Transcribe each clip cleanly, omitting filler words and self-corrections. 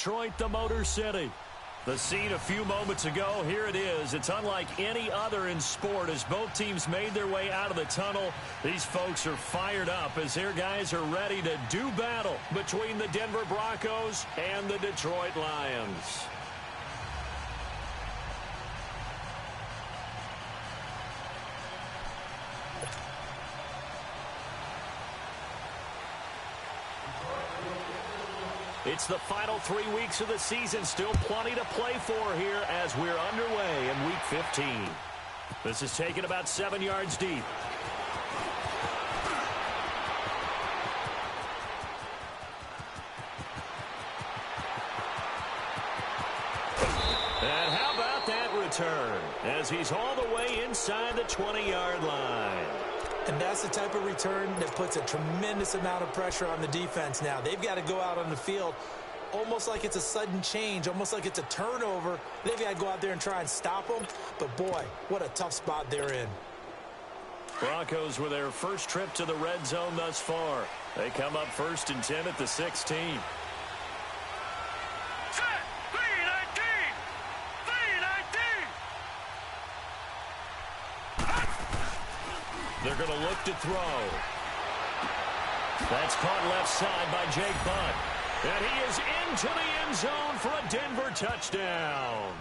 Detroit, the Motor City. The scene a few moments ago, here it is. It's unlike any other in sport as both teams made their way out of the tunnel. These folks are fired up as their guys are ready to do battle between the Denver Broncos and the Detroit Lions. It's the final 3 weeks of the season. Still plenty to play for here as we're underway in Week 15. This is taken about 7 yards deep. And how about that return as he's all the way inside the 20-yard line. And that's the type of return that puts a tremendous amount of pressure on the defense now. They've got to go out on the field almost like it's a sudden change, almost like it's a turnover. They've got to go out there and try and stop them. But, boy, what a tough spot they're in. Broncos with their first trip to the red zone thus far. They come up 1st and 10 at the 16. They're going to look to throw. That's caught left side by Jake Butt. And he is into the end zone for a Denver touchdown.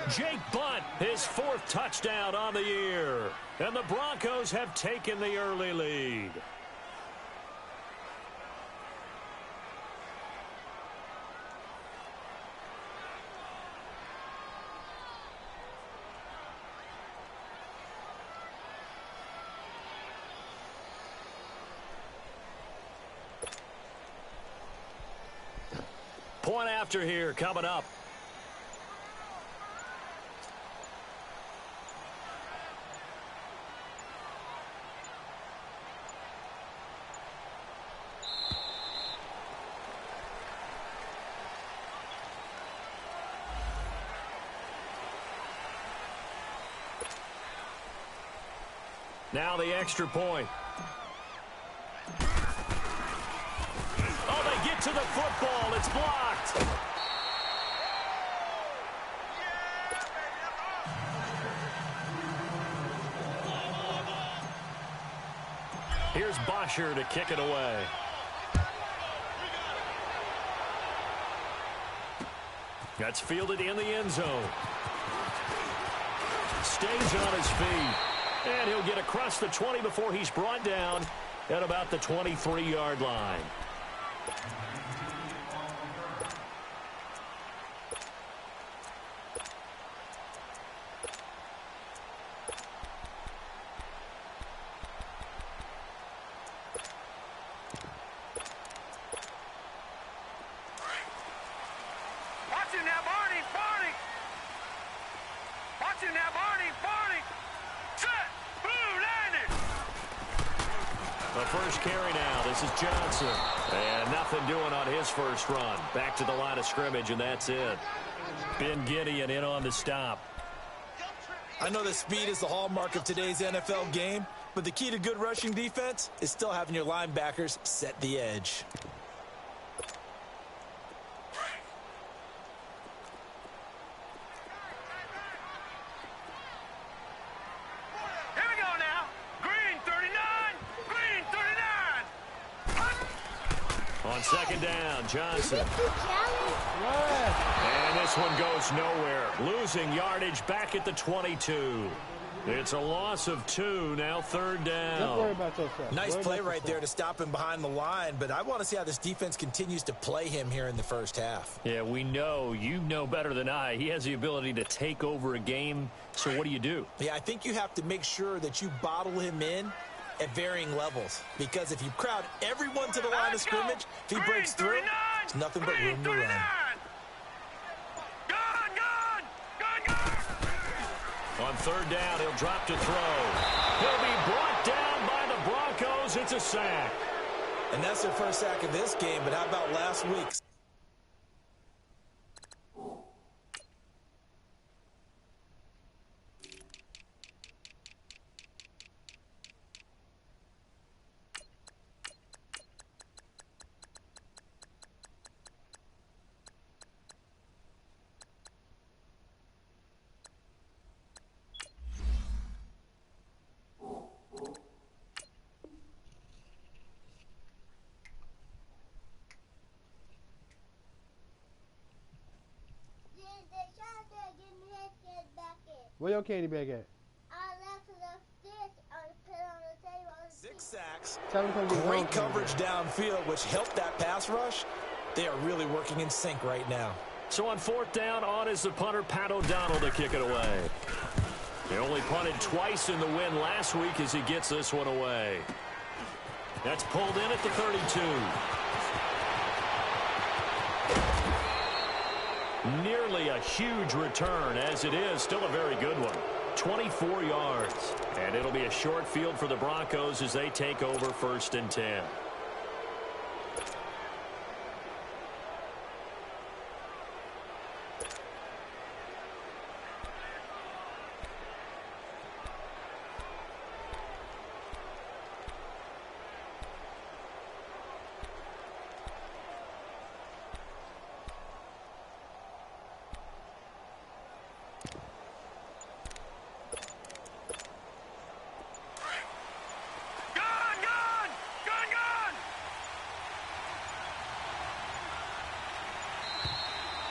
Jake Butt, his 4th touchdown on the year. And the Broncos have taken the early lead. Point after here coming up. Now the extra point. Oh, they get to the football. It's blocked. Here's Bosher to kick it away. That's fielded in the end zone. Stays on his feet. And he'll get across the 20 before he's brought down at about the 23-yard line. First carry now. This is Johnson. And nothing doing on his first run. Back to the line of scrimmage, and that's it. Ben Gideon in on the stop. I know that speed is the hallmark of today's NFL game, but the key to good rushing defense is still having your linebackers set the edge. On second down, Johnson. And this one goes nowhere. Losing yardage back at the 22. It's a loss of 2, now 3rd down. Don't worry about yourself. Nice play right there to stop him behind the line, but I want to see how this defense continues to play him here in the first half. Yeah, we know. You know better than I. He has the ability to take over a game, so what do? Yeah, I think you have to make sure that you bottle him in at varying levels, because if you crowd everyone to the line of scrimmage, if he breaks through, there's nothing but room to run. On 3rd down, he'll drop to throw. He'll be brought down by the Broncos. It's a sack. And that's their first sack of this game, but how about last week's? Where your candy bag at? I left it upstairs and put it on the table. 6 sacks. Tell him to come get your own Great candy coverage bag. downfield, which helped that pass rush. They are really working in sync right now. So on 4th down, on is the punter, Pat O'Donnell, to kick it away. He only punted twice in the win last week as he gets this one away. That's pulled in at the 32. Nearly a huge return, as it is still a very good one. 24 yards. And it'll be a short field for the Broncos as they take over 1st and 10.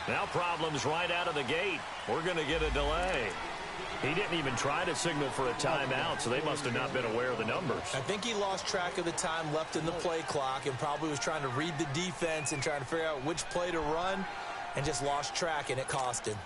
Now problems right out of the gate. We're going to get a delay. He didn't even try to signal for a timeout, so they must have not been aware of the numbers. I think he lost track of the time left in the play clock and probably was trying to read the defense and trying to figure out which play to run and just lost track, and it cost him.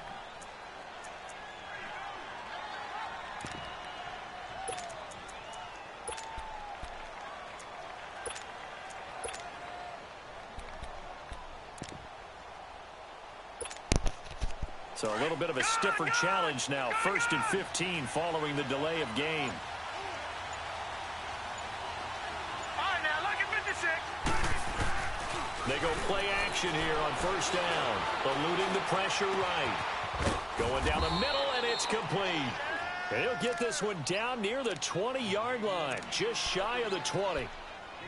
So a little bit of a stiffer challenge now. 1st and 15 following the delay of game. All right, now, look at 56. They go play action here on 1st down. Eluding the pressure right. Going down the middle, and it's complete. And he'll get this one down near the 20-yard line. Just shy of the 20.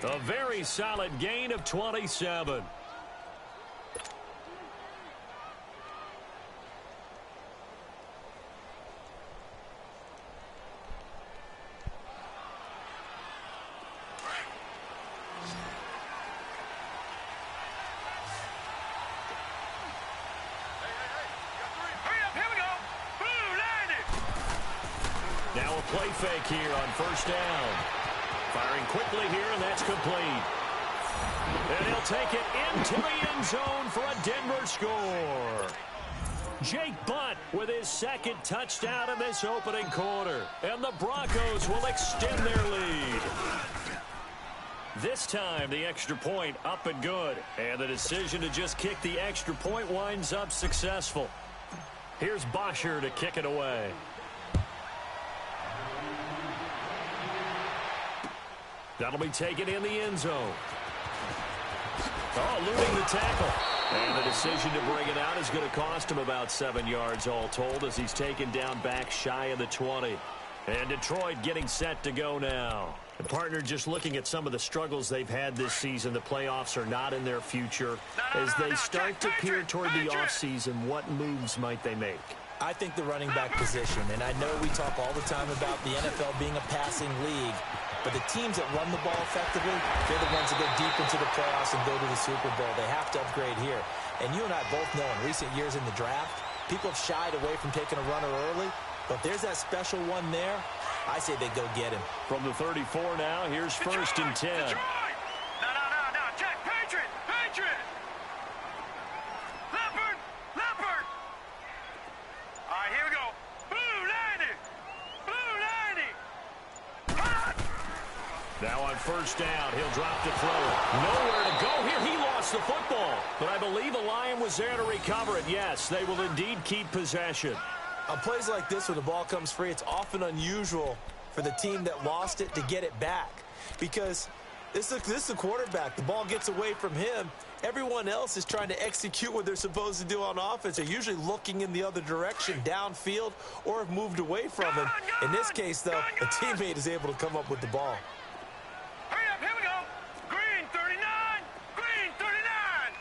A very solid gain of 27. Now a play fake here on 1st down. Firing quickly here, and that's complete. And he'll take it into the end zone for a Denver score. Jake Butt with his 2nd touchdown in this opening quarter. And the Broncos will extend their lead. This time, the extra point up and good. And the decision to just kick the extra point winds up successful. Here's Bosher to kick it away. That'll be taken in the end zone. Oh, eluding the tackle. And the decision to bring it out is going to cost him about 7 yards all told as he's taken down back shy of the 20. And Detroit getting set to go now. The partner, just looking at some of the struggles they've had this season, the playoffs are not in their future. As they start to peer toward the offseason, what moves might they make? I think the running back position, and I know we talk all the time about the NFL being a passing league, but the teams that run the ball effectively, they're the ones that go deep into the playoffs and go to the Super Bowl. They have to upgrade here. And you and I both know in recent years in the draft, people have shied away from taking a runner early, but if there's that special one there, I say they go get him. From the 34 now, here's 1st and 10. Detroit! No, Jack, Patriot! Leopard! All right, here we go. Blue 90! Hot! Now on 1st down, he'll drop to throw it. Nowhere to go here. He lost the football. But I believe a Lion was there to recover it. Yes, they will indeed keep possession. On plays like this where the ball comes free, it's often unusual for the team that lost it to get it back. Because this is the quarterback. The ball gets away from him. Everyone else is trying to execute what they're supposed to do on offense. They're usually looking in the other direction, downfield, or have moved away from him. In this case, though, a teammate is able to come up with the ball. Hurry up, here we go. Green 39! Green 39!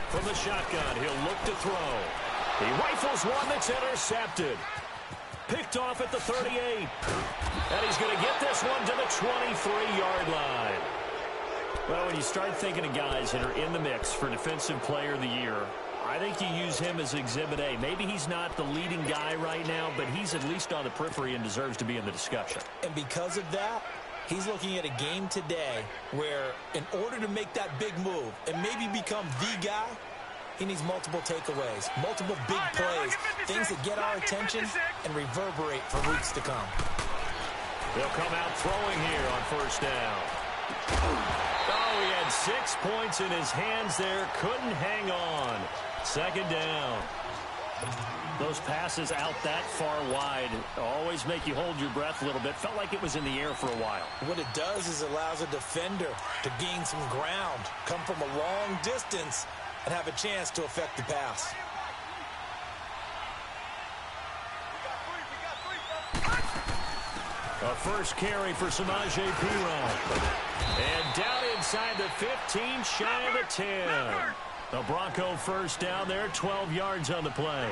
From the shotgun, he'll look to throw. He rifles one that's intercepted. Picked off at the 38. And he's going to get this one to the 23-yard line. Well, when you start thinking of guys that are in the mix for Defensive Player of the Year, I think you use him as Exhibit A. Maybe he's not the leading guy right now, but he's at least on the periphery and deserves to be in the discussion. And because of that, he's looking at a game today where in order to make that big move and maybe become the guy, he needs multiple takeaways, multiple big plays, things that get our attention and reverberate for weeks to come. They'll come out throwing here on first down. Oh, he had 6 points in his hands there. Couldn't hang on. Second down. Those passes out that far wide always make you hold your breath a little bit. Felt like it was in the air for a while. What it does is it allows a defender to gain some ground, come from a long distance, and have a chance to affect the pass. A first carry for Samaje Perine. And down inside the 15, shy of the 10. The Bronco first down there, 12 yards on the play.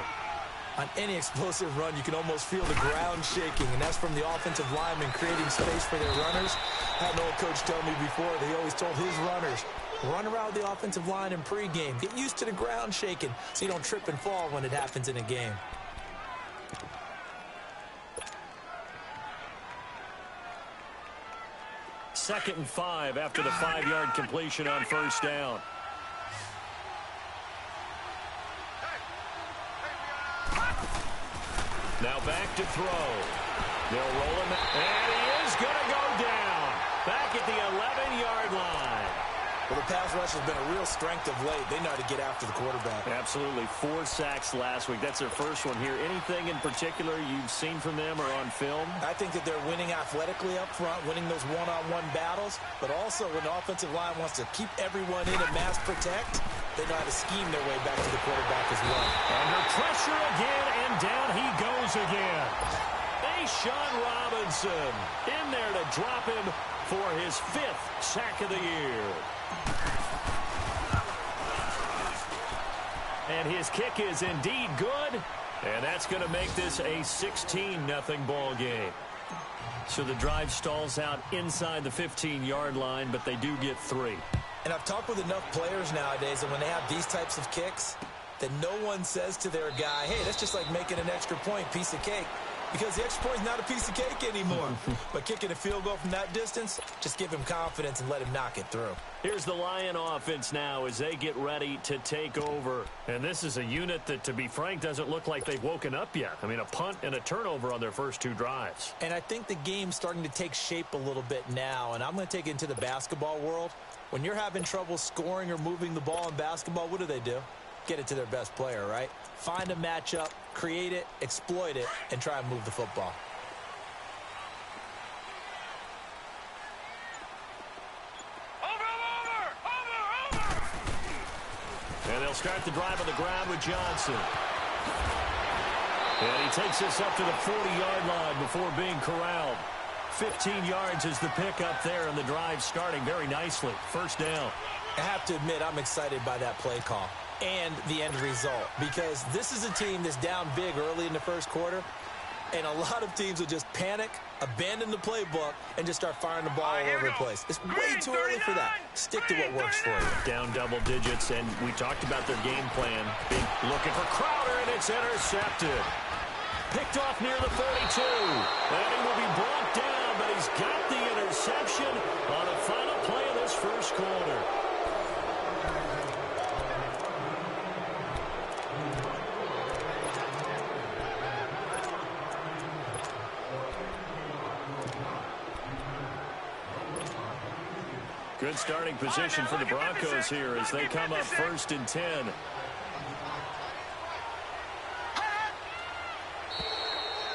On any explosive run, you can almost feel the ground shaking, and that's from the offensive linemen creating space for their runners. I had an old coach tell me before that he always told his runners, run around the offensive line in pregame. Get used to the ground shaking so you don't trip and fall when it happens in a game. Second and 5 after the 5-yard completion on first down. Now back to throw. They'll roll him, and he is going to go down. Back at the 11-yard line. Well, the pass rush has been a real strength of late. They know how to get after the quarterback. Absolutely. 4 sacks last week. That's their first one here. Anything in particular you've seen from them or on film? I think that they're winning athletically up front, winning those one-on-one battles, but also when the offensive line wants to keep everyone in and mass protect, they know how to scheme their way back to the quarterback as well. Under pressure again, and down he goes again. Sean Robinson in there to drop him for his 5th sack of the year. And his kick is indeed good, and that's going to make this a 16-0 ball game. So the drive stalls out inside the 15-yard line, but they do get 3. And I've talked with enough players nowadays that when they have these types of kicks, that no one says to their guy, hey, that's just like making an extra point, piece of cake. Because the extra point is not a piece of cake anymore. But kicking a field goal from that distance, just give him confidence and let him knock it through. Here's the Lion offense now as they get ready to take over. And this is a unit that, to be frank, doesn't look like they've woken up yet. I mean, a punt and a turnover on their first 2 drives. And I think the game's starting to take shape a little bit now. And I'm going to take it into the basketball world. When you're having trouble scoring or moving the ball in basketball, what do? Get it to their best player, right? Find a matchup, create it, exploit it, and try and move the football. Over! And they'll start the drive on the ground with Johnson. And he takes us up to the 40-yard line before being corralled. 15 yards is the pickup there, and the drive starting very nicely. First down. I have to admit, I'm excited by that play call and the end result, because this is a team that's down big early in the first quarter, and a lot of teams will just panic, abandon the playbook, and just start firing the ball all over the place. It's way too early for that. Stick to what works for you. Down double digits, and we talked about their game plan. Looking for Crowder, and it's intercepted. Picked off near the 32. And he will be brought down, but he's got the interception on the final play of this first quarter. Good starting position for the Broncos here as they come up 1st and 10.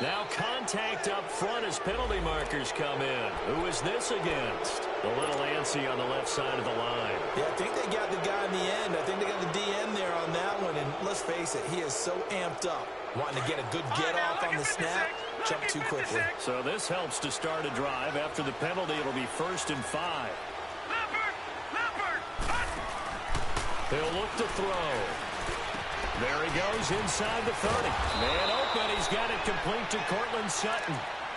Now contact up front as penalty markers come in. Who is this against? A little antsy on the left side of the line. Yeah, I think they got the guy in the end. I think they got the DN there on that one. And let's face it, he is so amped up, wanting to get a good get off on the snap, jump too quickly. So this helps to start a drive. After the penalty, it'll be 1st and 5. He'll look to throw. There he goes inside the 30. Man open. He's got it complete to Cortland Sutton.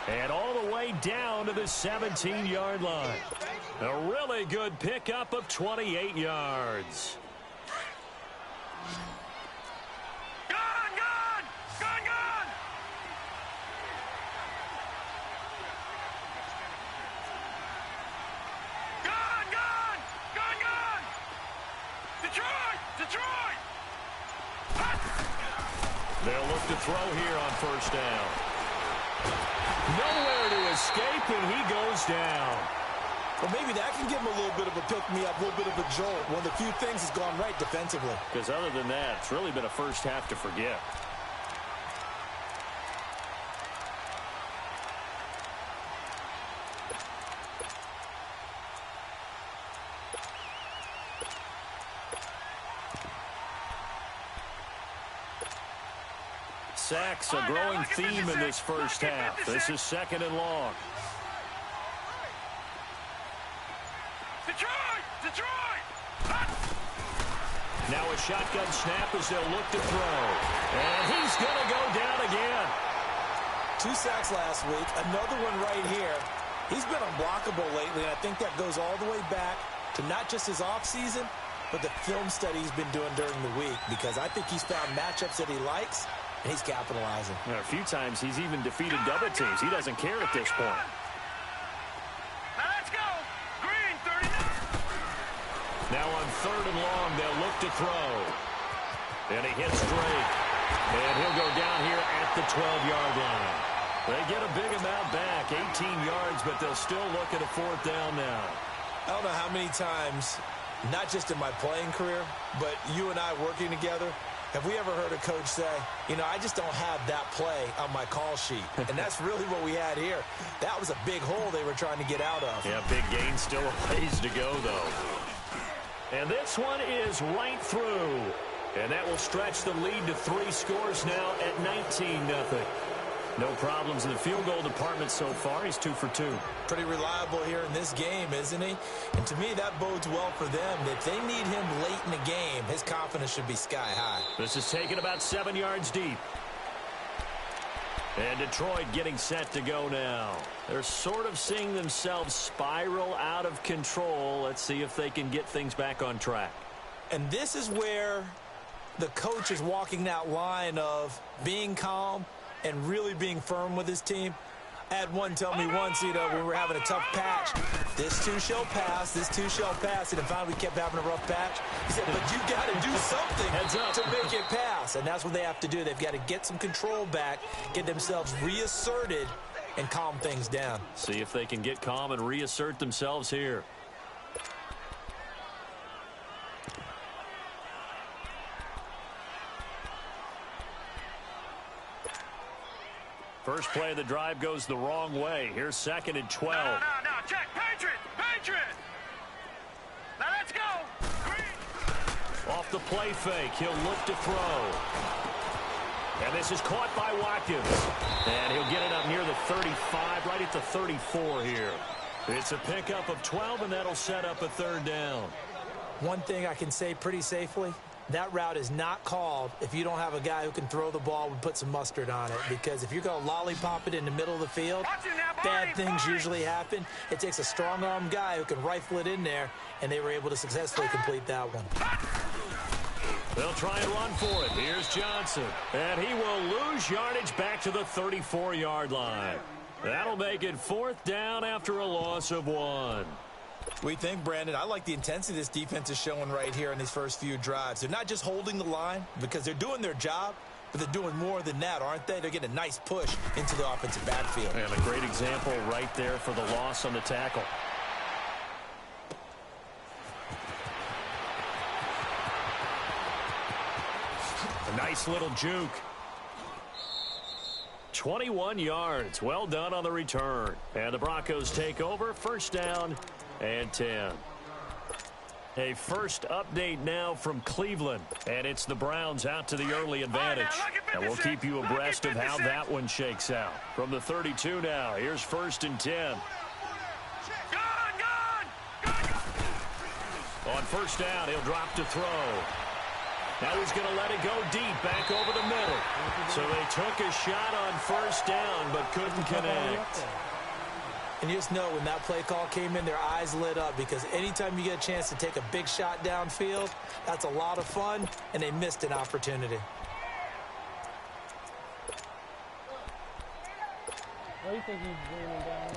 And all the way down to the 17-yard line. A really good pickup of 28 yards. Detroit! They'll look to throw here on first down. Nowhere to escape, and he goes down. Well, maybe that can give him a little bit of a pick-me-up, a little bit of a jolt. One of the few things that's gone right defensively. Because other than that, it's really been a first half to forget. Sacks, a growing theme in this first half. This is second and long. Detroit! Now a shotgun snap as they'll look to throw. And he's going to go down again. 2 sacks last week, another one right here. He's been unblockable lately, and I think that goes all the way back to not just his offseason, but the film study he's been doing during the week, because I think he's found matchups that he likes, and he's capitalizing. A few times he's even defeated double teams. He doesn't care at this point. Now let's go. Green, 39. Now on third and long, they'll look to throw. And he hits straight. And he'll go down here at the 12-yard line. They get a big amount back, 18 yards, but they'll still look at a fourth down now. I don't know how many times, not just in my playing career, but you and I working together, have we ever heard a coach say, you know, I just don't have that play on my call sheet? And that's really what we had here. That was a big hole they were trying to get out of. Yeah, big gain, still a ways to go, though. And this one is right through. And that will stretch the lead to 3 scores now at 19-0. No problems in the field goal department so far. He's 2 for 2. Pretty reliable here in this game, isn't he? And to me, that bodes well for them. If they need him late in the game, his confidence should be sky high. This is taken about 7 yards deep. And Detroit getting set to go now. They're sort of seeing themselves spiral out of control. Let's see if they can get things back on track. And this is where the coach is walking that line of being calm and really being firm with his team. I had one tell me once, you know, when we were having a tough patch, this too shall pass, this too shall pass. And finally we kept having a rough patch. He said, but you got to do something to make it pass. And that's what they have to do. They've got to get some control back, get themselves reasserted, and calm things down. See if they can get calm and reassert themselves here. First play of the drive goes the wrong way. Here's second and 12. No, check. Patriot. Now let's go. Green. Off the play fake, he'll look to throw. And this is caught by Watkins. And he'll get it up near the 35, right at the 34 here. It's a pickup of 12, and that'll set up a third down. One thing I can say pretty safely, that route is not called if you don't have a guy who can throw the ball and put some mustard on it. Because if you're going to lollipop it in the middle of the field, bad things usually happen. It takes a strong-arm guy who can rifle it in there, and they were able to successfully complete that one. They'll try and run for it. Here's Johnson. And he will lose yardage back to the 34-yard line. That'll make it fourth down after a loss of 1. We think, Brandon, I like the intensity this defense is showing right here in these first few drives. They're not just holding the line because they're doing their job, but they're doing more than that, aren't they? They're getting a nice push into the offensive backfield. And a great example right there for the loss on the tackle. A nice little juke. 21 yards. Well done on the return. And the Broncos take over. First down and 10. A first update now from Cleveland. And it's the Browns out to the early advantage. And we'll keep you abreast of how that one shakes out. From the 32 now, here's first and 10. On first down, he'll drop to throw. Now he's going to let it go deep, back over the middle. So they took a shot on first down, but couldn't connect. And you just know when that play call came in, their eyes lit up, because anytime you get a chance to take a big shot downfield, that's a lot of fun, and they missed an opportunity. What do you think he's doing down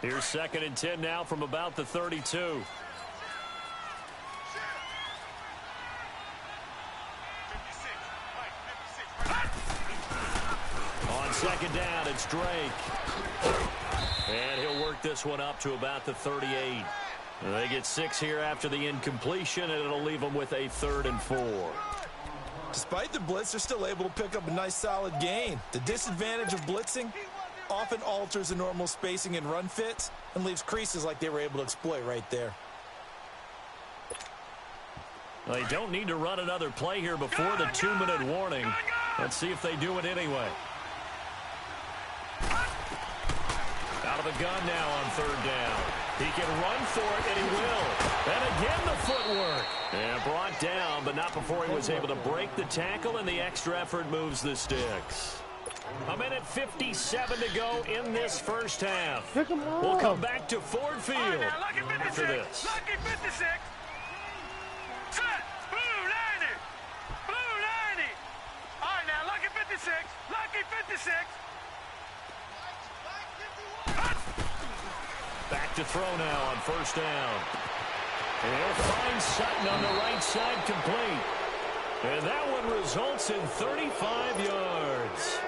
there? Here's second and 10 now from about the 32. it's Drake. And he'll work this one up to about the 38. They get 6 here after the incompletion, and it'll leave them with a 3rd and 4. Despite the blitz, they're still able to pick up a nice solid gain. The disadvantage of blitzing often alters the normal spacing and run fits and leaves creases like they were able to exploit right there. Well, they don't need to run another play here before the 2-minute warning. Let's see if they do it anyway. Out of the gun now on 3rd down. He can run for it, and he will. And again, the footwork. And brought down, but not before he was able to break the tackle, and the extra effort moves the sticks. 1:57 to go in this first half. We'll come back to Ford Field after this. Lucky 56. Set. Blue 90. Blue 90. All right, now, Lucky 56. Lucky 56. Back to throw now on 1st down. And he'll find Sutton on the right side complete. And that one results in 35 yards.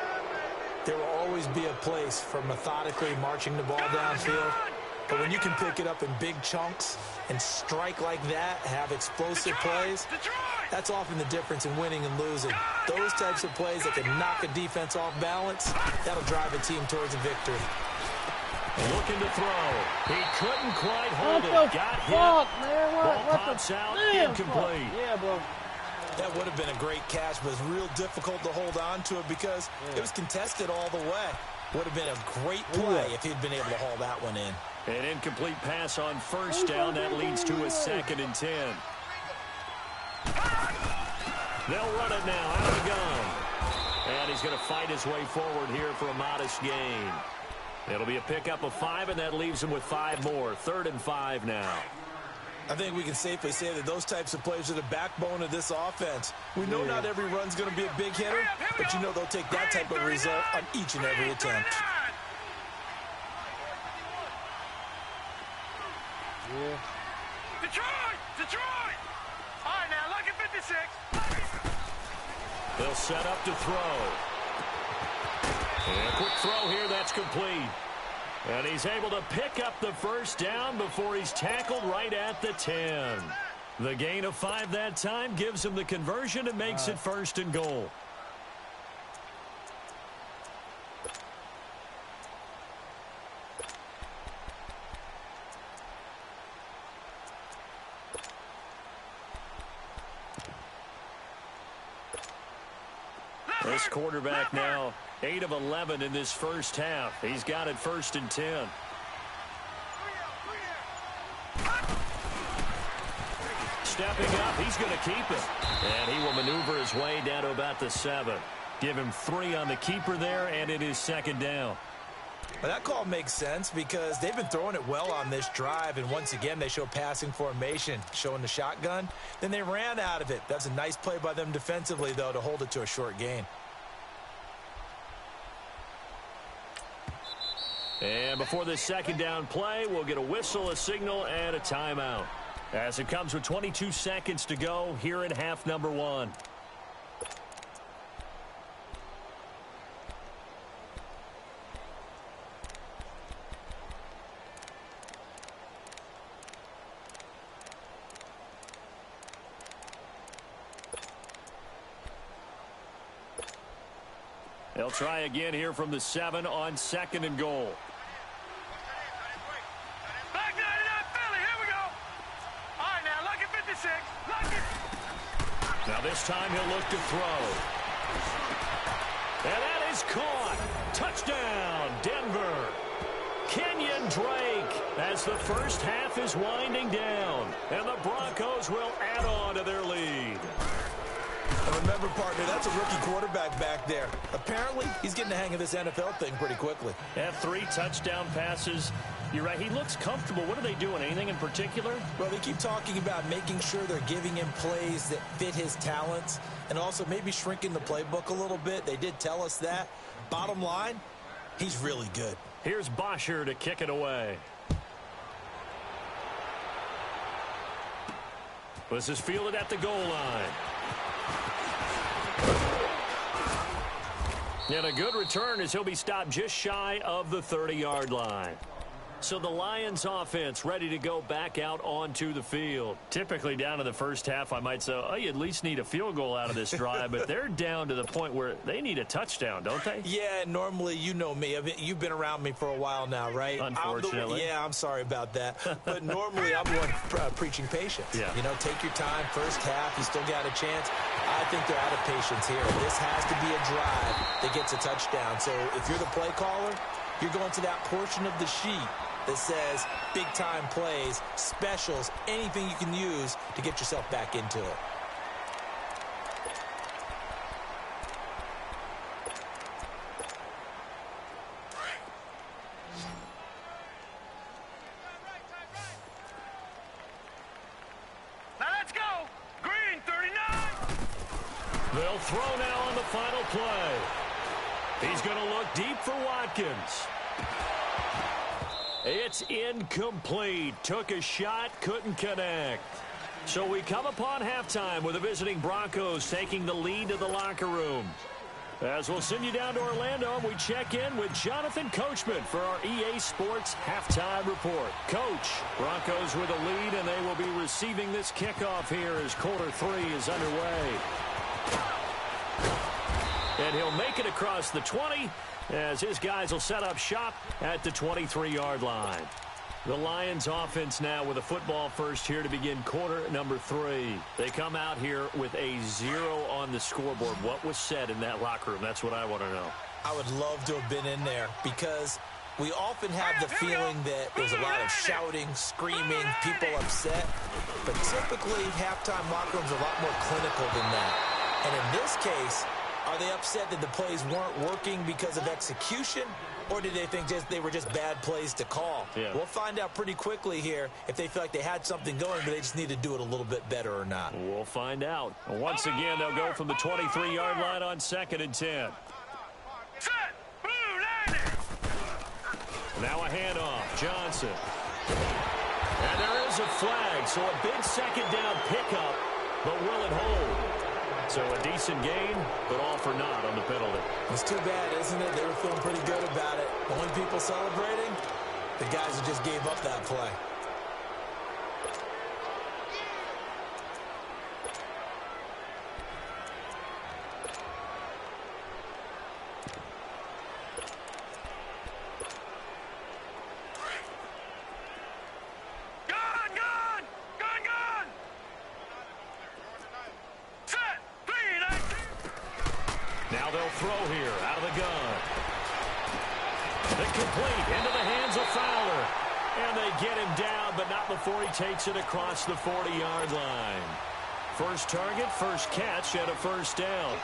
There will always be a place for methodically marching the ball downfield. But when you can pick it up in big chunks and strike like that, have explosive plays, that's often the difference in winning and losing. Those types of plays that can knock a defense off balance, that'll drive a team towards a victory. Looking to throw. He couldn't quite hold it. Got hit. Man, Ball pops out. Incomplete. Yeah, bro. That would have been a great catch, but it's real difficult to hold on to it because it was contested all the way. Would have been a great play if he'd been able to haul that one in. An incomplete pass on 1st down. That leads to a 2nd and 10. They'll run it now out of the gun. And he's going to fight his way forward here for a modest gain. It'll be a pickup of 5, and that leaves him with 5 more. 3rd and 5 now. I think we can safely say that those types of plays are the backbone of this offense. We know not every run's going to be a big hitter, but you know they'll take that type of result on each and every attempt. Yeah. Detroit! Detroit! All right, now, Lucky 56. They'll set up to throw. And a quick throw here, that's complete. And he's able to pick up the 1st down before he's tackled right at the 10. The gain of 5 that time gives him the conversion and makes it 1st and goal. This quarterback now 8 of 11 in this first half. He's got it 1st and 10. Stepping up, he's going to keep it. And he will maneuver his way down to about the 7. Give him 3 on the keeper there, and it is 2nd down. Well, that call makes sense because they've been throwing it well on this drive, and once again they show passing formation, showing the shotgun. Then they ran out of it. That's a nice play by them defensively, though, to hold it to a short gain. And before this 2nd down play, we'll get a whistle, a signal, and a timeout. As it comes with 22 seconds to go here in half number 1. They'll try again here from the 7 on 2nd and goal. Back 99 Philly, here we go. All right, now, Lucky 56. Lucky. Now this time he'll look to throw. And that is caught. Touchdown, Denver. Kenyon Drake as the first half is winding down. And the Broncos will add on to their lead. And remember, partner, that's a rookie quarterback back there. Apparently, he's getting the hang of this NFL thing pretty quickly. Had 3 touchdown passes. You're right, he looks comfortable. What are they doing? Anything in particular? Well, they keep talking about making sure they're giving him plays that fit his talents and also maybe shrinking the playbook a little bit. They did tell us that. Bottom line, he's really good. Here's Bosher to kick it away. This is fielded at the goal line. And a good return as he'll be stopped just shy of the 30-yard line. So the Lions offense ready to go back out onto the field. Typically down to the first half, I might say, oh, you at least need a field goal out of this drive, but they're down to the point where they need a touchdown, don't they? Yeah, normally, you know me. You've been around me for a while now, right? Unfortunately. I'm sorry about that. But normally, I'm the one preaching patience. Yeah. You know, take your time. First half, you still got a chance. I think they're out of patience here. This has to be a drive that gets a touchdown. So if you're the play caller, you're going to that portion of the sheet that says big-time plays, specials, anything you can use to get yourself back into it. Now let's go. Green 39. They'll throw now on the final play. He's going to look deep for Watkins. It's incomplete. Took a shot, couldn't connect. So we come upon halftime with the visiting Broncos taking the lead to the locker room. As we'll send you down to Orlando, we check in with Jonathan Coachman for our EA Sports Halftime Report. Coach, Broncos with a lead, and they will be receiving this kickoff here as quarter 3 is underway. And he'll make it across the 20 as his guys will set up shop at the 23-yard line. The Lions offense now with a football first here to begin quarter number 3. They come out here with a 0 on the scoreboard. What was said in that locker room? That's what I want to know. I would love to have been in there because we often have the feeling that there's a lot of shouting, screaming, people upset. But typically, halftime locker rooms are a lot more clinical than that. And in this case, are they upset that the plays weren't working because of execution, or did they think they were just bad plays to call? Yeah. We'll find out pretty quickly here if they feel like they had something going, but they just need to do it a little bit better or not. We'll find out. Once again, they'll go from the 23-yard line on 2nd and 10. Set. Blue 90. Now a handoff. Johnson. And there is a flag, so a big second down pickup, but will it hold? So a decent gain, but all for naught on the penalty. It's too bad, isn't it? They were feeling pretty good about it. The only people celebrating, the guys who just gave up that play. Now they'll throw here out of the gun. Complete into the hands of Fowler. And they get him down, but not before he takes it across the 40-yard line. First target, first catch, and a first down.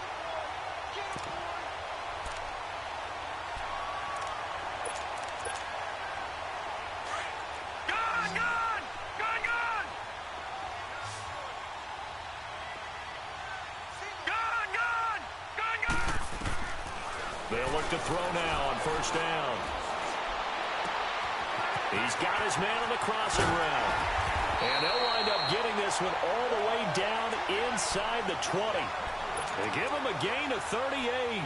They'll look to throw now on first down. He's got his man on the crossing route. And they'll wind up getting this one all the way down inside the 20. They give him a gain of 38.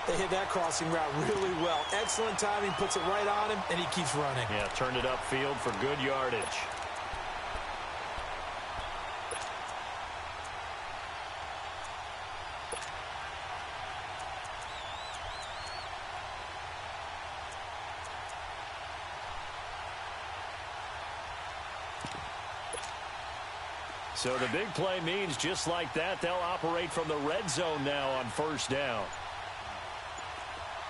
They hit that crossing route really well. Excellent timing, puts it right on him, and he keeps running. Yeah, turned it upfield for good yardage. So the big play means just like that, they'll operate from the red zone now on first down.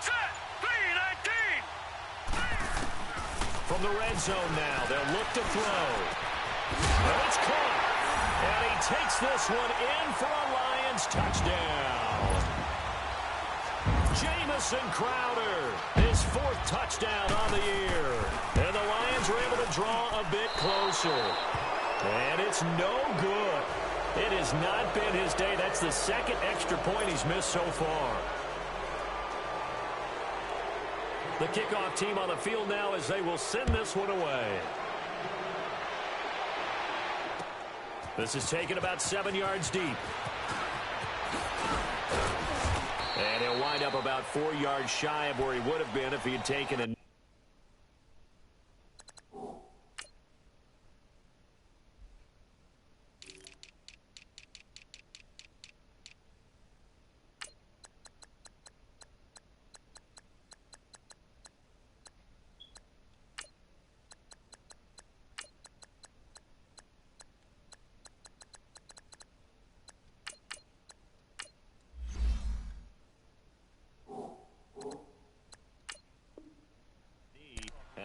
Set. 3-19. From the red zone now, they'll look to throw. And it's caught. And he takes this one in for a Lions touchdown. Jamison Crowder, his 4th touchdown on the year. And the Lions were able to draw a bit closer. And it's no good. It has not been his day. That's the 2nd extra point he's missed so far. The kickoff team on the field now as they will send this one away. This is taken about 7 yards deep. And And he'll wind up about 4 yards shy of where he would have been if he had taken a...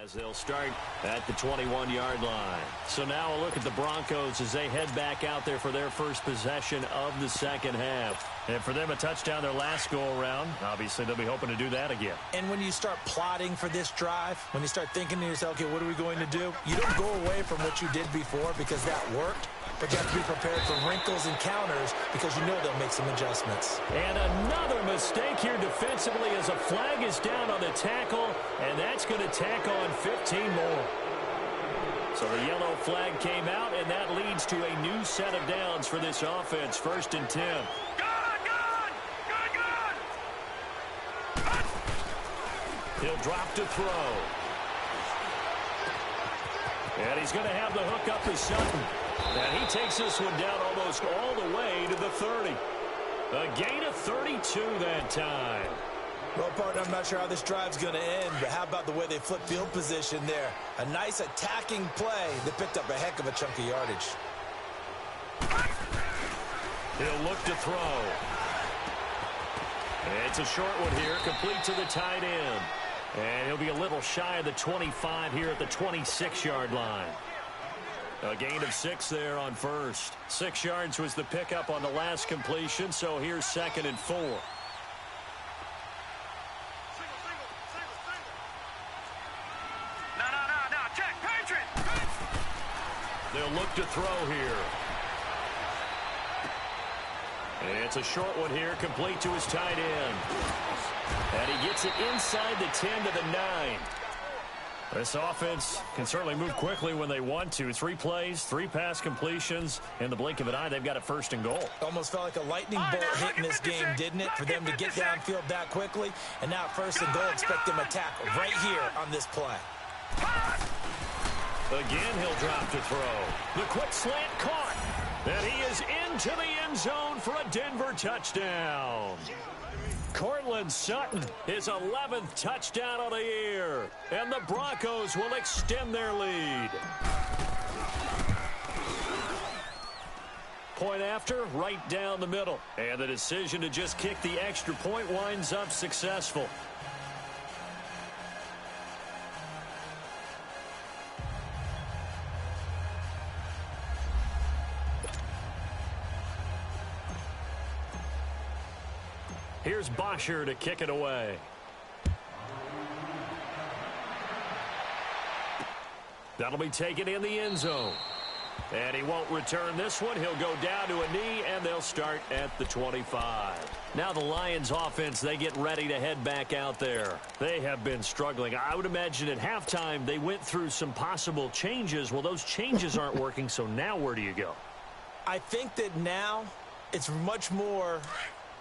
as they'll start at the 21-yard line. So now a look at the Broncos as they head back out there for their first possession of the second half. And for them, a touchdown their last go-around. Obviously, they'll be hoping to do that again. And when you start plotting for this drive, when you start thinking to yourself, okay, what are we going to do? You don't go away from what you did before because that worked. But you have to be prepared for wrinkles and counters because you know they'll make some adjustments. And another mistake here defensively as a flag is down on the tackle, and that's going to tack on 15 more. So the yellow flag came out, and that leads to a new set of downs for this offense. 1st and 10. He'll drop to throw. And he's going to have the hook up to Sutton. And he takes this one down almost all the way to the 30. A gain of 32 that time. Well, partner, I'm not sure how this drive's going to end, but how about the way they flip field position there? A nice attacking play that picked up a heck of a chunk of yardage. He'll look to throw. It's a short one here, complete to the tight end. And he'll be a little shy of the 25 here at the 26-yard line. A gain of 6 there on first. 6 yards was the pickup on the last completion, so here's 2nd and 4. No, check, Patriot! They'll look to throw here. And it's a short one here, complete to his tight end. And he gets it inside the 10 to the 9. This offense can certainly move quickly when they want to. 3 plays, 3 pass completions. In the blink of an eye, they've got a 1st and goal. Almost felt like a lightning bolt hit in this game, didn't it? For them to get downfield that quickly. And now 1st and goal, expect them to attack right here on this play. Again, he'll drop to throw. The quick slant caught. And he is into the end zone for a Denver touchdown. Cortland Sutton, his 11th touchdown of the year. And the Broncos will extend their lead. Point after, right down the middle. And the decision to just kick the extra point winds up successful. Here's Bosher to kick it away. That'll be taken in the end zone. And he won't return this one. He'll go down to a knee, and they'll start at the 25. Now the Lions offense, they get ready to head back out there. They have been struggling. I would imagine at halftime they went through some possible changes. Well, those changes aren't working, so now where do you go? I think that now it's much more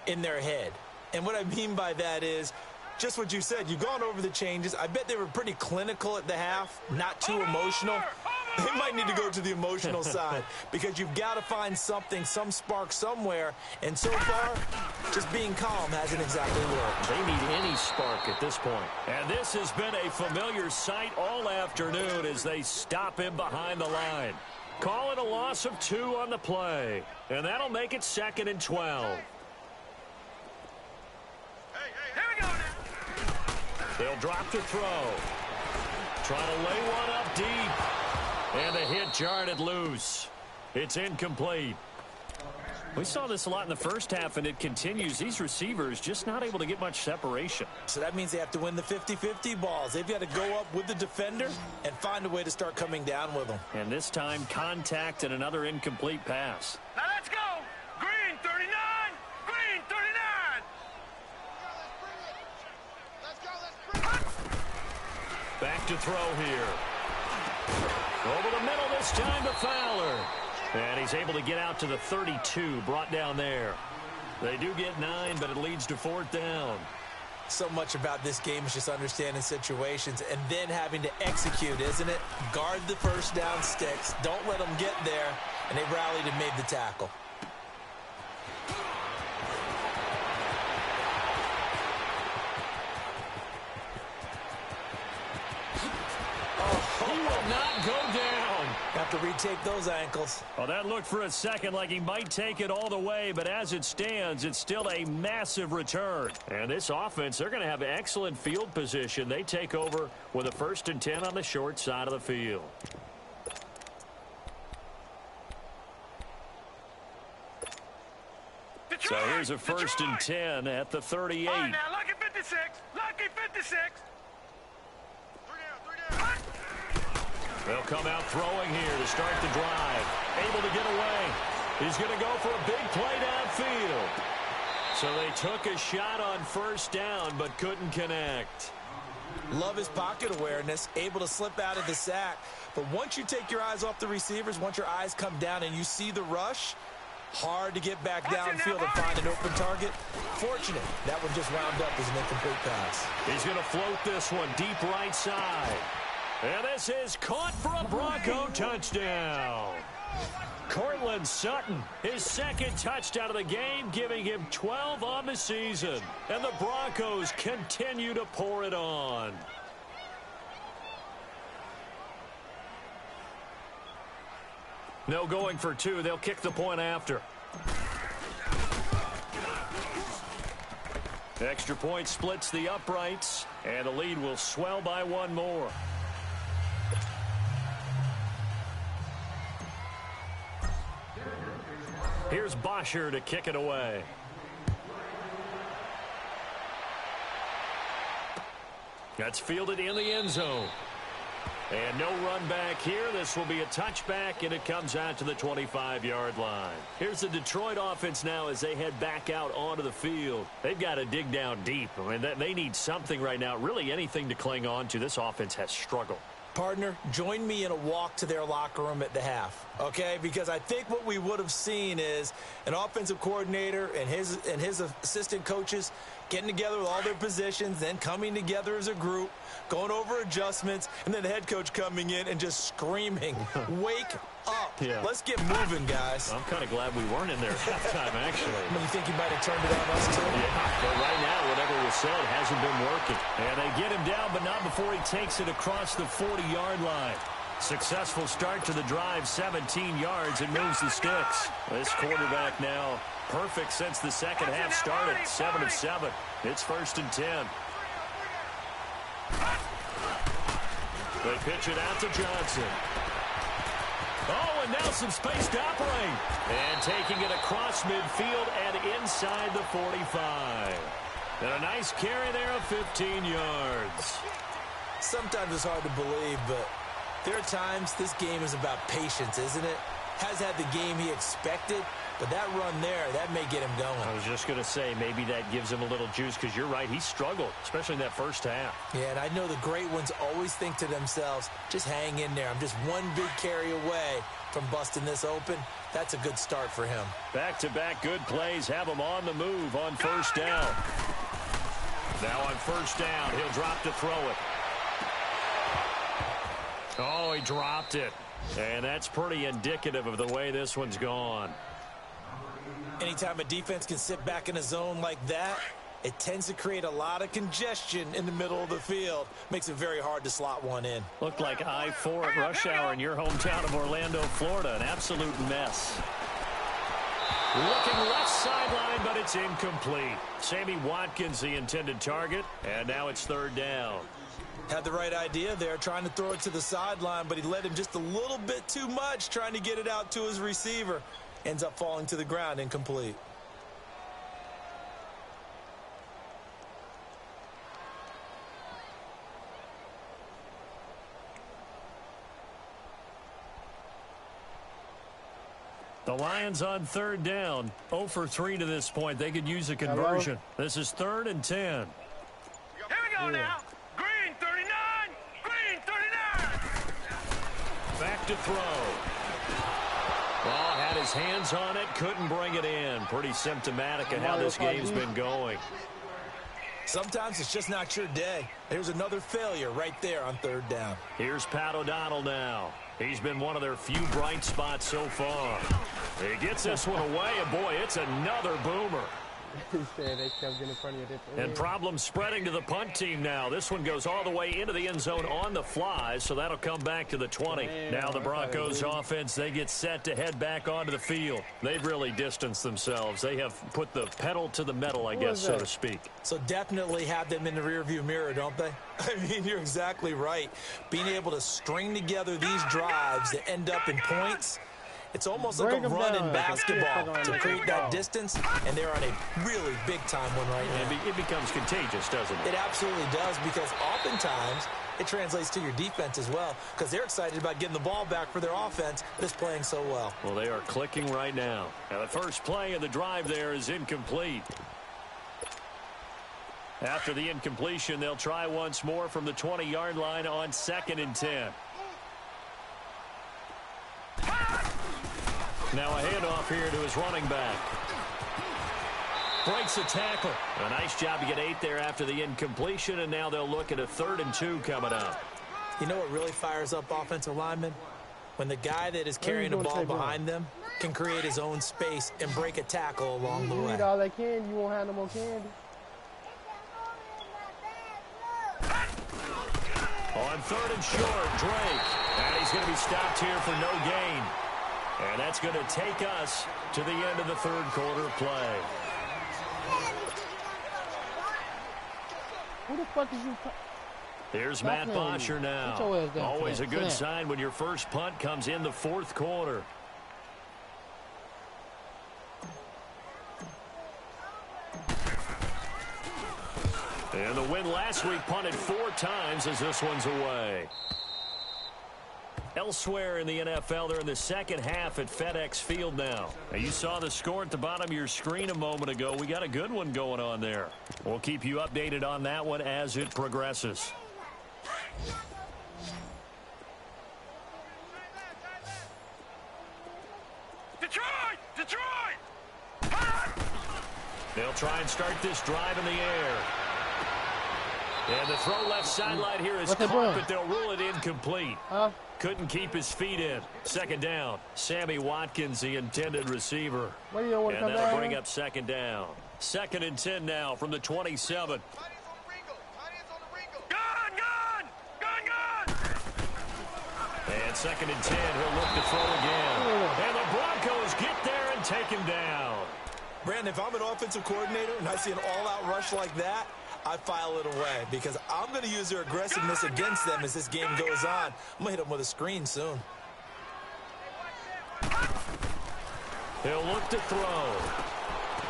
in their head. And what I mean by that is just what you said. You've gone over the changes. I bet they were pretty clinical at the half, not too emotional. They might need to go to the emotional side because you've got to find something, some spark somewhere. And so far, just being calm hasn't exactly worked. They need any spark at this point. And this has been a familiar sight all afternoon as they stop him behind the line. Call it a loss of 2 on the play. And that'll make it 2nd and 12. They'll drop to throw. Trying to lay one up deep. And the hit jarred it loose. It's incomplete. We saw this a lot in the first half, and it continues. These receivers just not able to get much separation. So that means they have to win the 50-50 balls. They've got to go up with the defender and find a way to start coming down with them. And this time, contact and another incomplete pass. Now let's go. Green 39. Green 39. Back to throw here. Over the middle this time to Fowler. And he's able to get out to the 32, brought down there. They do get 9, but it leads to 4th down. So much about this game is just understanding situations and then having to execute, isn't it? Guard the first down sticks. Don't let them get there. And they rallied and made the tackle. He will not go down. Have to retake those ankles. Well, that looked for a second like he might take it all the way, but as it stands, it's still a massive return. And this offense, they're going to have excellent field position. They take over with a 1st and 10 on the short side of the field. So here's a 1st and 10 at the 38. All right, now, lucky 56. Lucky 56. They'll come out throwing here to start the drive. Able to get away. He's going to go for a big play downfield. So they took a shot on 1st down, but couldn't connect. Love his pocket awareness, able to slip out of the sack. But once you take your eyes off the receivers, once your eyes come down and you see the rush, hard to get back downfield and find an open target. Fortunate, that one just wound up as an incomplete pass. He's going to float this one deep right side. And this is caught for a Bronco touchdown. Cortland Sutton, his 2nd touchdown of the game, giving him 12 on the season. And the Broncos continue to pour it on. No going for 2. They'll kick the point after. Extra point splits the uprights, and the lead will swell by 1 more. Here's Bosher to kick it away. That's fielded in the end zone. And no run back here. This will be a touchback, and it comes out to the 25-yard line. Here's the Detroit offense now as they head back out onto the field. They've got to dig down deep. I mean, they need something right now, really anything to cling on to. This offense has struggled. Partner, join me in a walk to their locker room at the half, okay? Because I think what we would have seen is an offensive coordinator and his assistant coaches getting together with all their positions, then coming together as a group, going over adjustments, and then the head coach coming in and just screaming, wake up. Yeah. Let's get moving, guys. I'm kind of glad we weren't in there at halftime, actually. I mean, you think he might have turned it on us, too? Yeah, but right now, whatever was said hasn't been working. And they get him down, but not before he takes it across the 40-yard line. Successful start to the drive, 17 yards, and moves the sticks. This quarterback now perfect since the second half started, 7 of 7. It's 1st and 10. They pitch it out to Johnson. Oh, and now some space to operate. And taking it across midfield and inside the 45. And a nice carry there of 15 yards. Sometimes it's hard to believe, but there are times this game is about patience, isn't it? Has had the game he expected, but that run there, that may get him going. I was just going to say, maybe that gives him a little juice, because you're right, he struggled, especially in that first half. Yeah, and I know the great ones always think to themselves, just hang in there. I'm just one big carry away from busting this open. That's a good start for him. Back-to-back good plays have him on the move on 1st down. Now on 1st down, he'll drop to throw it. Oh, he dropped it. And that's pretty indicative of the way this one's gone. Anytime a defense can sit back in a zone like that, it tends to create a lot of congestion in the middle of the field. Makes it very hard to slot one in. Looked like I-4 at rush hour in your hometown of Orlando, Florida. An absolute mess. Looking left sideline, but it's incomplete. Sammy Watkins, the intended target, and now it's 3rd down. Had the right idea there, trying to throw it to the sideline, but he led him just a little bit too much, trying to get it out to his receiver. Ends up falling to the ground, incomplete. The Lions on 3rd down. 0 for 3 to this point. They could use a conversion. This is 3rd and 10. Here we go now. Green 39. Green 39. Back to throw. Well, had his hands on it, couldn't bring it in. Pretty symptomatic of how this game's been going. Sometimes it's just not your day. Here's another failure right there on third down. Here's Pat O'Donnell now. He's been one of their few bright spots so far. He gets this one away, and boy, it's another boomer. And problems spreading to the punt team now. This one goes all the way into the end zone on the fly, so that'll come back to the 20. Now the Broncos offense, they get set to head back onto the field. They've really distanced themselves. They have put the pedal to the metal, I guess, so to speak. So definitely have them in the rearview mirror, don't they? I mean, you're exactly right. Being able to string together these drives that end up in points, it's almost like a run in basketball to create that distance, and they're on a really big-time one right now. It becomes contagious, doesn't it? It absolutely does, because oftentimes it translates to your defense as well, because they're excited about getting the ball back for their offense that's playing so well. Well, they are clicking right now. Now, the first play of the drive there is incomplete. After the incompletion, they'll try once more from the 20-yard line on 2nd and 10. Now a handoff here to his running back. Breaks a tackle. A nice job to get 8 there after the incompletion, and now they'll look at a 3rd and 2 coming up. You know what really fires up offensive linemen? When the guy that is carrying the ball behind them can create his own space and break a tackle along the way. You eat all that candy, you won't have no more candy. On 3rd and short, Drake. And he's going to be stopped here for no gain. And that's going to take us to the end of the 3rd quarter play. Who the fuck is you? Here's Matt Bosher now. Always a good sign when your first punt comes in the 4th quarter. And the win last week punted 4 times as this one's away. Elsewhere in the NFL, they're in the second half at FedEx Field now. You saw the score at the bottom of your screen a moment ago. We got a good one going on there. We'll keep you updated on that one as it progresses. Detroit! Detroit! They'll try and start this drive in the air. And the throw left sideline here is caught, but they'll rule it incomplete. Couldn't keep his feet in. 2nd down. Sammy Watkins, the intended receiver. And that'll bring up 2nd down. 2nd and 10 now from the 27. And 2nd and 10, he'll look to throw again. And the Broncos get there and take him down. Brandon, if I'm an offensive coordinator and I see an all-out rush like that, I file it away because I'm going to use their aggressiveness against them as this game goes on. I'm going to hit them with a screen soon. He'll look to throw.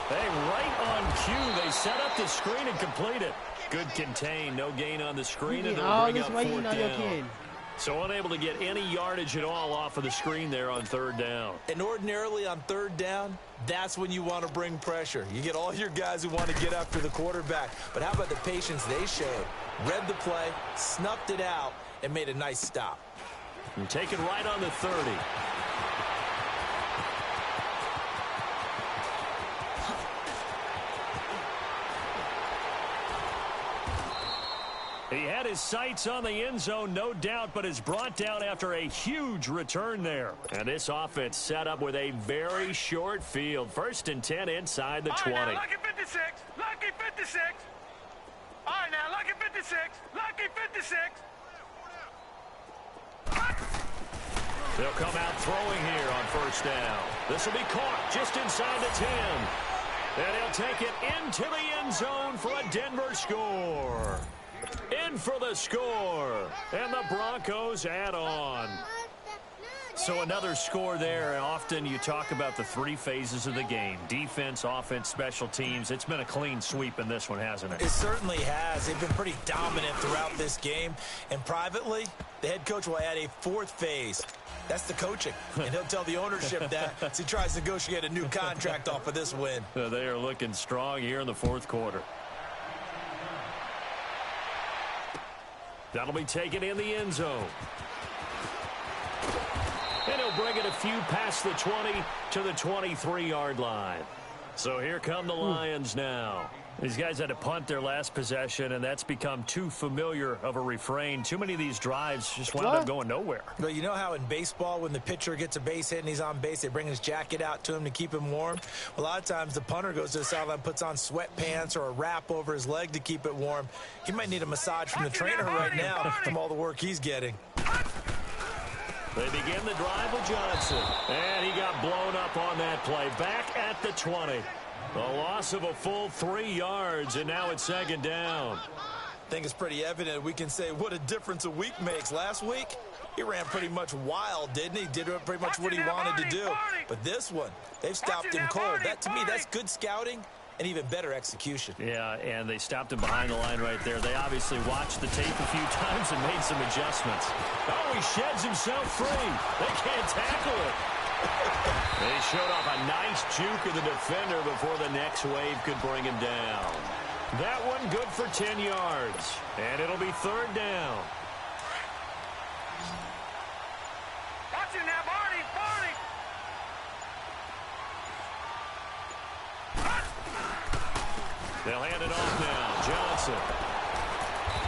Hey, right on cue, they set up the screen and complete it. Good contain, no gain on the screen, and it'll bring up 4th down. So unable to get any yardage at all off of the screen there on 3rd down. And ordinarily on 3rd down, that's when you want to bring pressure. You get all your guys who want to get after the quarterback. But how about the patience they showed? Read the play, snuffed it out, and made a nice stop. And take it right on the 30. He had his sights on the end zone, no doubt, but is brought down after a huge return there. And this offense set up with a very short field. 1st and 10 inside the 20. All right, now, lucky 56. Lucky 56. All right, now, lucky 56. Lucky 56. They'll come out throwing here on 1st down. This will be caught just inside the 10. And he'll take it into the end zone for a Denver score. In for the score, and the Broncos add on. So another score there. Often you talk about the 3 phases of the game: defense, offense, special teams. It's been a clean sweep in this one, hasn't it? It certainly has. They've been pretty dominant throughout this game. And privately, the head coach will add a 4th phase. That's the coaching. And he'll tell the ownership that as he tries to negotiate a new contract off of this win. They are looking strong here in the 4th quarter. That'll be taken in the end zone. And he'll bring it a few past the 20 to the 23-yard line. So here come the Lions now. These guys had to punt their last possession, and that's become too familiar of a refrain. Too many of these drives just wound up going nowhere. Well, you know how in baseball when the pitcher gets a base hit and he's on base, they bring his jacket out to him to keep him warm? A lot of times the punter goes to the sideline, puts on sweatpants or a wrap over his leg to keep it warm. He might need a massage from the trainer right now from all the work he's getting. They begin the drive with Johnson, and he got blown up on that play. Back at the 20. A loss of a full 3 yards, and now it's second down. I think it's pretty evident we can say what a difference a week makes. Last week, he ran pretty much wild, didn't he? Did pretty much what he wanted to do. But this one, they've stopped him cold. That, to me, that's good scouting and even better execution. Yeah, and they stopped him behind the line right there. They obviously watched the tape a few times and made some adjustments. Oh, he sheds himself free. They can't tackle it. They showed off a nice juke of the defender before the next wave could bring him down. That one good for 10 yards, and it'll be third down. Watch it now, Barney, Barney. They'll hand it off now. Johnson.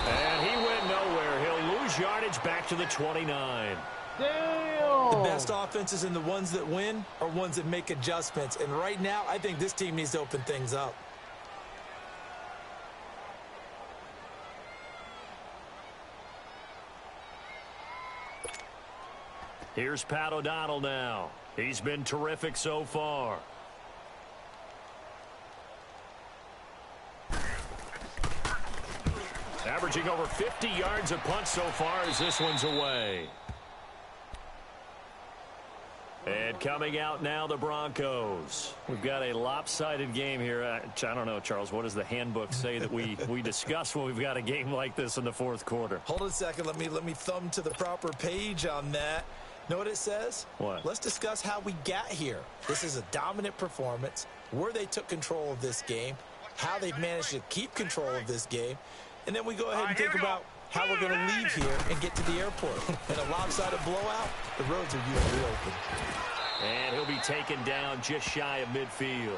And he went nowhere. He'll lose yardage back to the 29. Damn! The best offenses and the ones that win are ones that make adjustments. And right now, I think this team needs to open things up. Here's Pat O'Donnell now. He's been terrific so far. Averaging over 50 yards a punt so far as this one's away. And coming out now, the Broncos. We've got a lopsided game here. I don't know, Charles, what does the handbook say that we discuss when we've got a game like this in the fourth quarter? Hold on a second. Let me thumb to the proper page on that. Know what it says? What? Let's discuss how we got here. This is a dominant performance, where they took control of this game, how they've managed to keep control of this game, and then we go ahead and think about how we're going to leave here and get to the airport. In a lopsided blowout, the roads are usually open. And he'll be taken down just shy of midfield.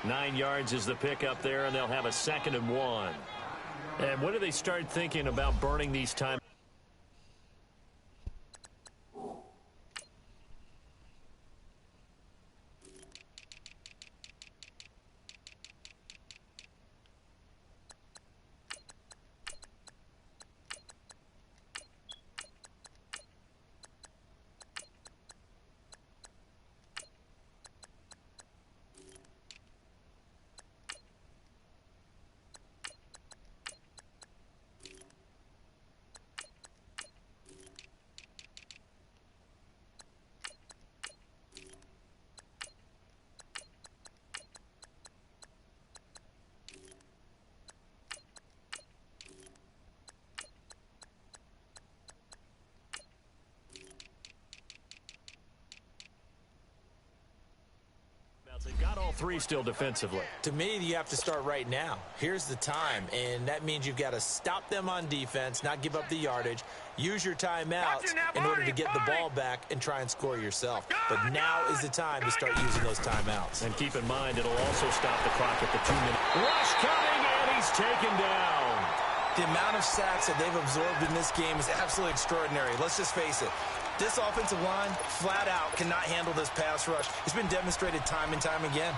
9 yards is the pickup there, and they'll have a 2nd and 1. And when do they start thinking about burning these times? They've got all three still defensively. To me, you have to start right now. Here's the time, and that means you've got to stop them on defense, not give up the yardage, use your timeouts in order to get the ball back and try and score yourself. But now is the time to start using those timeouts. And keep in mind, it'll also stop the clock at the 2-minute. Rush coming, and he's taken down. The amount of sacks that they've absorbed in this game is absolutely extraordinary. Let's just face it. This offensive line, flat out, cannot handle this pass rush. It's been demonstrated time and time again.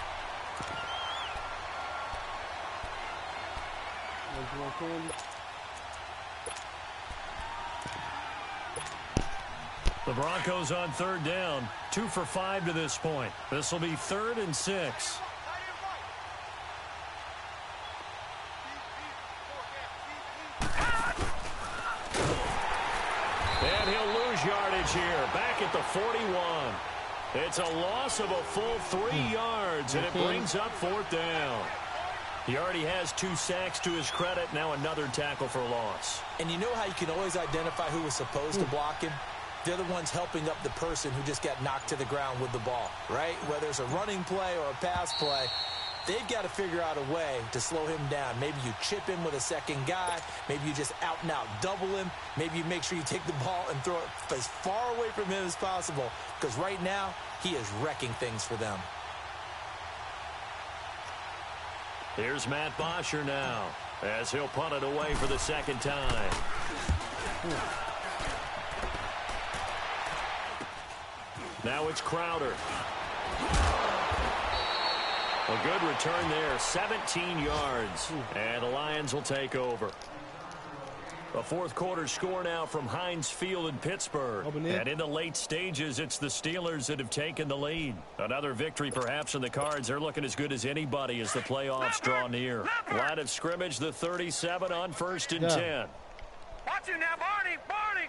The Broncos on third down. 2 for 5 to this point. This will be 3rd and 6. And he'll lose yardage here. Back at the 41. It's a loss of a full 3 yards, and it brings up 4th down. He already has 2 sacks to his credit. Now another tackle for loss. And you know how you can always identify who was supposed to block him? They're the ones helping up the person who just got knocked to the ground with the ball, right? Whether it's a running play or a pass play, They've got to figure out a way to slow him down. Maybe you chip him with a second guy. Maybe you just out-and-out double him. Maybe you make sure you take the ball and throw it as far away from him as possible, because right now he is wrecking things for them. Here's Matt Bosher now, as he'll punt it away for the second time. Now it's Crowder. A good return there, 17 yards. And the Lions will take over. The fourth quarter score now from Heinz Field in Pittsburgh. And in the late stages, it's the Steelers that have taken the lead. Another victory perhaps in the cards. They're looking as good as anybody as the playoffs draw near. Line of scrimmage, the 37 on 1st and 10. Watch you now, Barney! Barney!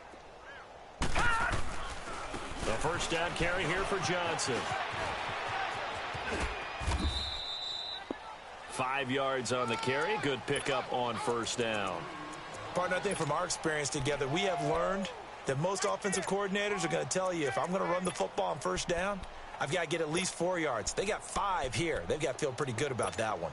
The first down carry here for Johnson. 5 yards on the carry. Good pickup on first down. Partner, I think from our experience together, we have learned that most offensive coordinators are going to tell you, if I'm going to run the football on first down, I've got to get at least 4 yards. They got 5 here. They've got to feel pretty good about that one.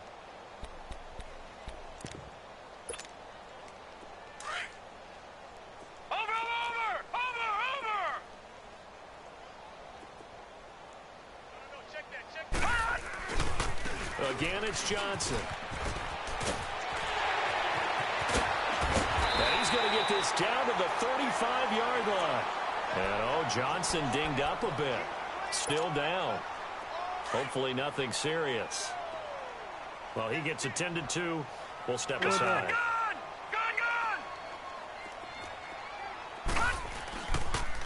Again, it's Johnson. And he's going to get this down to the 35-yard line. And, Johnson dinged up a bit. Still down. Hopefully nothing serious. Well, he gets attended to. We'll step aside.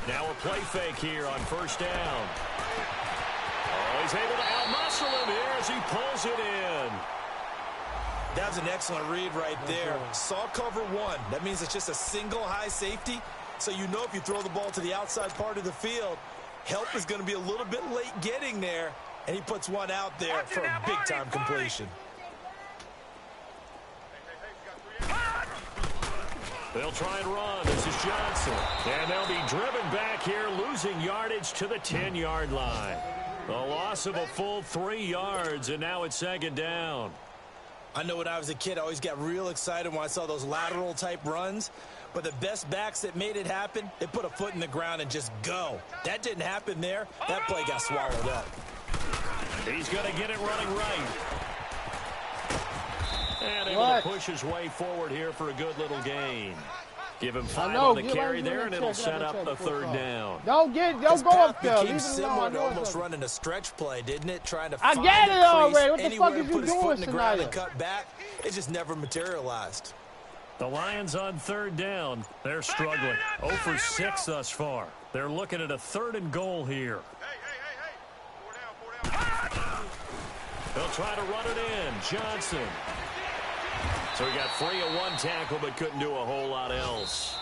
Now a play fake here on first down. He's able to out-muscle him here as he pulls it in. That was an excellent read right there. Saw cover 1. That means it's just a single high safety. So you know if you throw the ball to the outside part of the field, help is going to be a little bit late getting there. And he puts one out there for a big-time completion. They'll try and run. This is Johnson. And they'll be driven back here, losing yardage to the 10-yard line. A loss of a full 3 yards, and now it's second down. I know when I was a kid, I always got real excited when I saw those lateral-type runs. But the best backs that made it happen, they put a foot in the ground and just go. That didn't happen there. That play got swallowed up. He's going to get it running right. And able to push his way forward here for a good little gain. Give him 5 on the carry there, and it'll set up a third down. Don't go up there. Became similar to almost running a stretch play, didn't it? Trying to I find get it the already. What the fuck anywhere, is you put his foot in doing the ground and tonight? cut back. It just never materialized. The Lions on third down. They're struggling. 0 for 6 thus far. They're looking at a 3rd and goal here. Hey. 4 down. They'll try to run it in. Johnson. So he got free of 1 tackle, but couldn't do a whole lot else.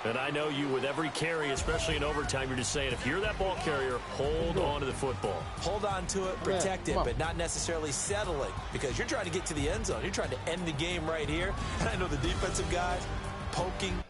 And I know you, with every carry, especially in overtime, you're just saying, if you're that ball carrier, hold on to the football. Hold on to it, protect it, but not necessarily settling, because you're trying to get to the end zone. You're trying to end the game right here. And I know the defensive guys poking,